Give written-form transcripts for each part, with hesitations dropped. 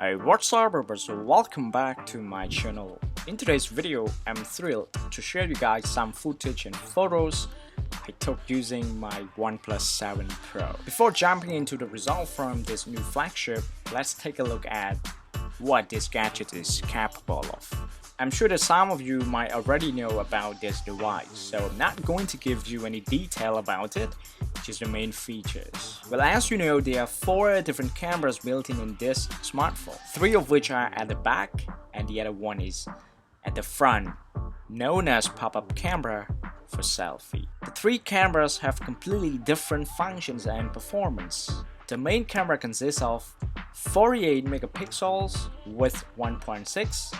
Hey, what's up, everybody? So welcome back to my channel. In today's video, I'm thrilled to share you guys some footage and photos I took using my OnePlus 7 Pro. Before jumping into the result from this new flagship, let's take a look at what this gadget is capable of. I'm sure that some of you might already know about this device, so I'm not going to give you any detail about it, just the main features. Well, as you know, there are 4 different cameras built in this smartphone, 3 of which are at the back and the other one is at the front, known as pop-up camera for selfie. The 3 cameras have completely different functions and performance. The main camera consists of 48 megapixels with 1.6,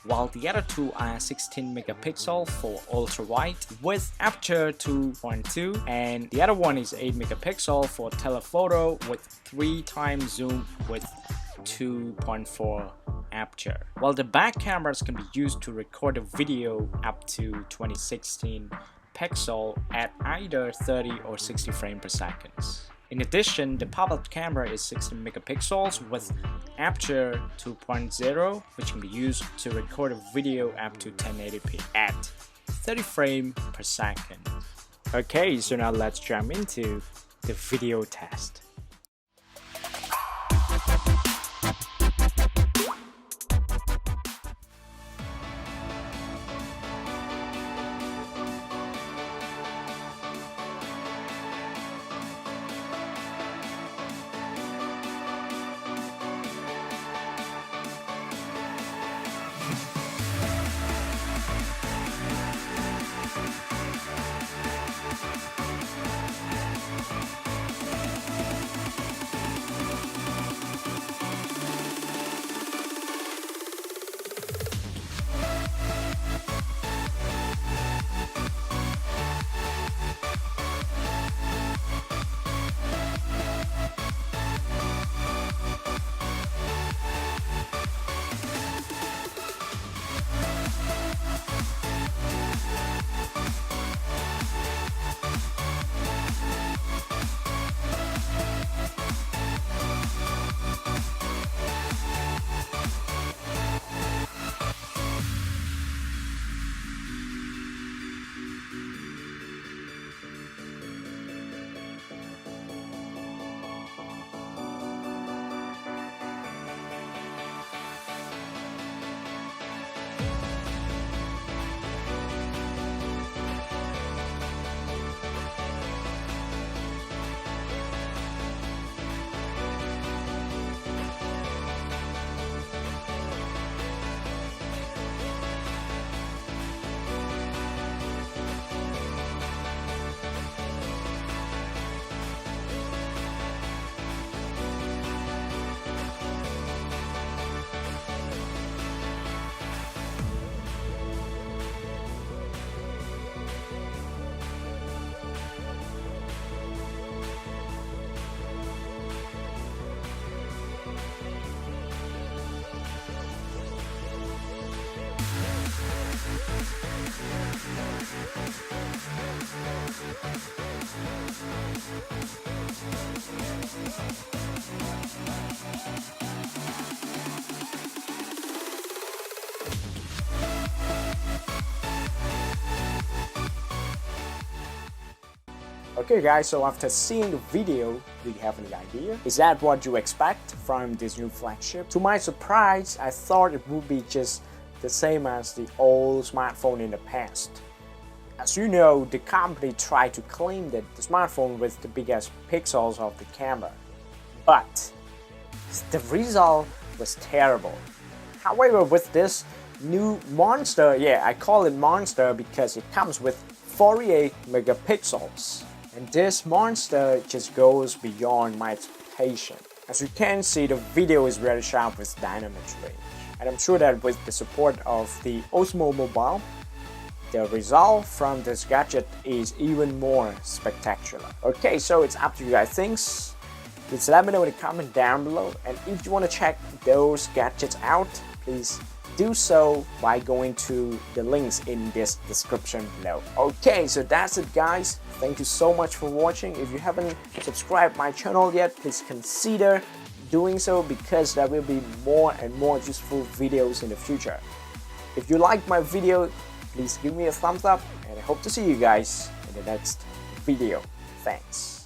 while the other 2 are 16 megapixel for ultra-wide with aperture 2.2, and the other one is 8 megapixel for telephoto with 3 times zoom with 2.4 aperture. While the back cameras can be used to record a video up to 2016 pixel at either 30 or 60 frames per second. In addition, the pop-up camera is 16 megapixels with aperture 2.0, which can be used to record a video up to 1080p at 30 frames per second. Okay, so now let's jump into the video test. Okay guys, so after seeing the video, do you have any idea? Is that what you expect from this new flagship? To my surprise, I thought it would be just the same as the old smartphone in the past. As you know, the company tried to claim that the smartphone with the biggest pixels of the camera, but the result was terrible. However, with this new monster, yeah, I call it monster because it comes with 48 megapixels. And this monster just goes beyond my expectation. As you can see, the video is very sharp with dynamic range. And I'm sure that with the support of the Osmo Mobile, the result from this gadget is even more spectacular. Okay, so it's up to you guys. Thanks. Please let me know in the comment down below. And if you want to check those gadgets out, please do so by going to the links in this description below. Okay, so that's it guys. Thank you so much for watching. If you haven't subscribed my channel yet, please consider doing so because there will be more and more useful videos in the future. If you like my video, please give me a thumbs up, and I hope to see you guys in the next video. Thanks.